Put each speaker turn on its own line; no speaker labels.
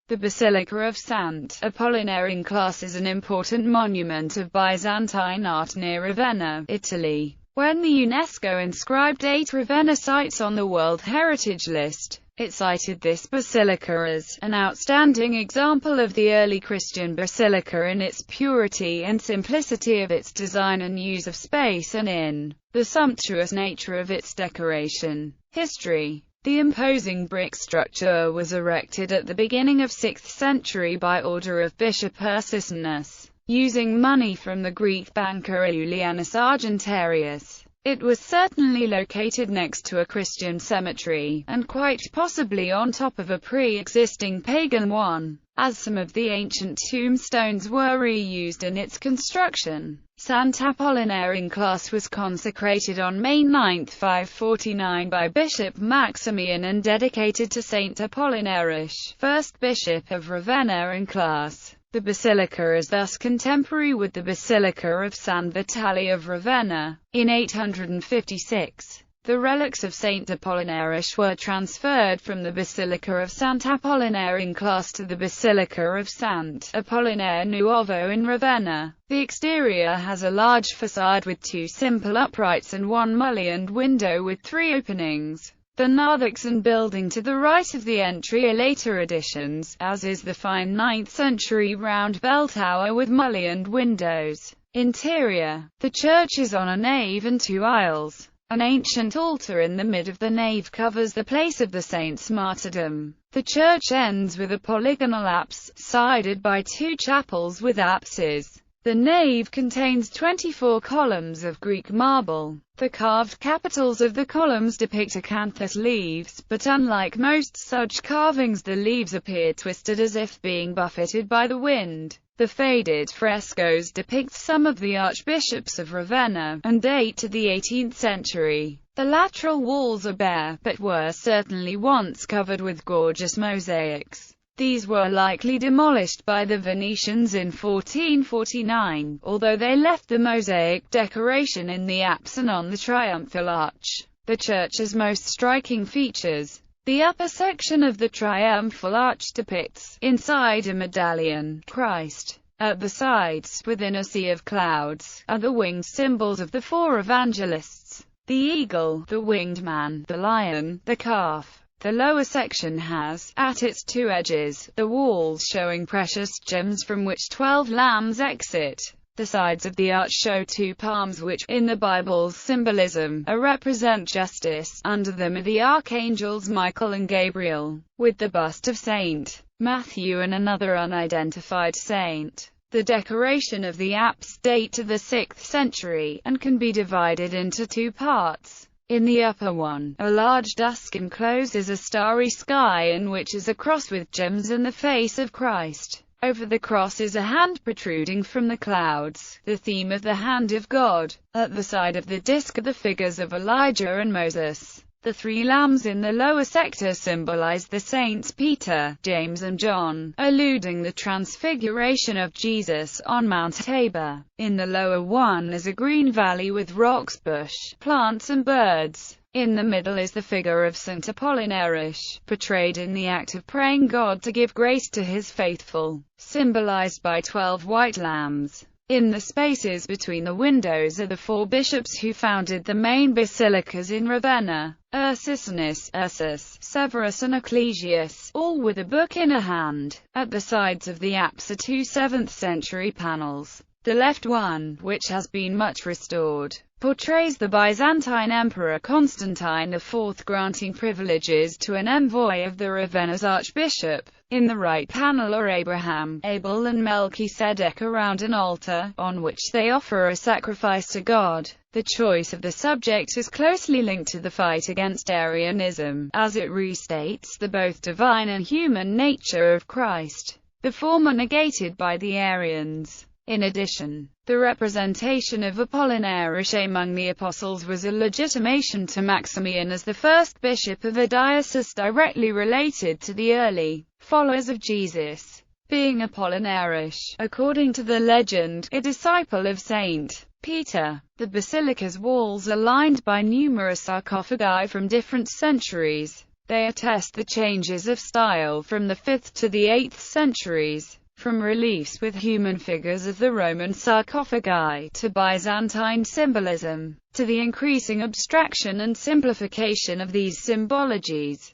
The Basilica of Sant'Apollinare in Classe is an important monument of Byzantine art near Ravenna, Italy. When the UNESCO inscribed 8 Ravenna sites on the World Heritage List, it cited this basilica as an outstanding example of the early Christian basilica in its purity and simplicity of its design and use of space, and in the sumptuous nature of its decoration. History. The imposing brick structure was erected at the beginning of 6th century by order of Bishop Ursinus, using money from the Greek banker Aullianus Argentarius. It was certainly located next to a Christian cemetery, and quite possibly on top of a pre-existing pagan one, as some of the ancient tombstones were reused in its construction. Sant'Apollinare in Classe was consecrated on May 9, 549 by Bishop Maximian and dedicated to Saint Apollinaris, first bishop of Ravenna in Classe. The basilica is thus contemporary with the Basilica of San Vitale of Ravenna. In 856, the relics of Saint Apollinaris were transferred from the Basilica of Sant'Apollinare in Classe to the Basilica of Sant'Apollinare Nuovo in Ravenna. The exterior has a large facade with 2 simple uprights and 1 mullioned window with 3 openings. The Narthex building to the right of the entry are later additions, as is the fine 9th-century round bell tower with mullioned windows. Interior. The church is on a nave and 2 aisles. An ancient altar in the mid of the nave covers the place of the saint's martyrdom. The church ends with a polygonal apse, sided by 2 chapels with apses. The nave contains 24 columns of Greek marble. The carved capitals of the columns depict acanthus leaves, but unlike most such carvings, the leaves appear twisted as if being buffeted by the wind. The faded frescoes depict some of the archbishops of Ravenna, and date to the 18th century. The lateral walls are bare, but were certainly once covered with gorgeous mosaics. These were likely demolished by the Venetians in 1449, although they left the mosaic decoration in the apse and on the triumphal arch. The church's most striking features. The upper section of the triumphal arch depicts, inside a medallion, Christ. At the sides, within a sea of clouds, are the winged symbols of the 4 evangelists: the eagle, the winged man, the lion, the calf. The lower section has, at its 2 edges, the walls showing precious gems from which 12 lambs exit. The sides of the arch show 2 palms which, in the Bible's symbolism, represent justice. Under them are the archangels Michael and Gabriel, with the bust of Saint Matthew and another unidentified saint. The decoration of the apse date to the 6th century, and can be divided into 2 parts. In the upper one, a large dusk encloses a starry sky in which is a cross with gems and the face of Christ. Over the cross is a hand protruding from the clouds, the theme of the hand of God. At the side of the disc are the figures of Elijah and Moses. The 3 lambs in the lower sector symbolize the saints Peter, James and John, alluding the transfiguration of Jesus on Mount Tabor. In the lower one is a green valley with rocks, bush, plants and birds. In the middle is the figure of Saint Apollinaris, portrayed in the act of praying God to give grace to his faithful, symbolized by 12 white lambs. In the spaces between the windows are the 4 bishops who founded the main basilicas in Ravenna: Ursinus, Ursus, Severus and Ecclesius, all with a book in a hand. At the sides of the apse are 2 7th-century panels. The left one, which has been much restored, portrays the Byzantine Emperor Constantine IV granting privileges to an envoy of the Ravenna's archbishop. In the right panel are Abraham, Abel and Melchizedek around an altar, on which they offer a sacrifice to God. The choice of the subject is closely linked to the fight against Arianism, as it restates the both divine and human nature of Christ, the former negated by the Arians. In addition, the representation of Apollinaris among the apostles was a legitimation to Maximian as the first bishop of a diocese directly related to the early followers of Jesus. Being Apollinaris, according to the legend, a disciple of Saint Peter, the basilica's walls are lined by numerous sarcophagi from different centuries. They attest the changes of style from the 5th to the 8th centuries, from reliefs with human figures of the Roman sarcophagi, to Byzantine symbolism, to the increasing abstraction and simplification of these symbologies.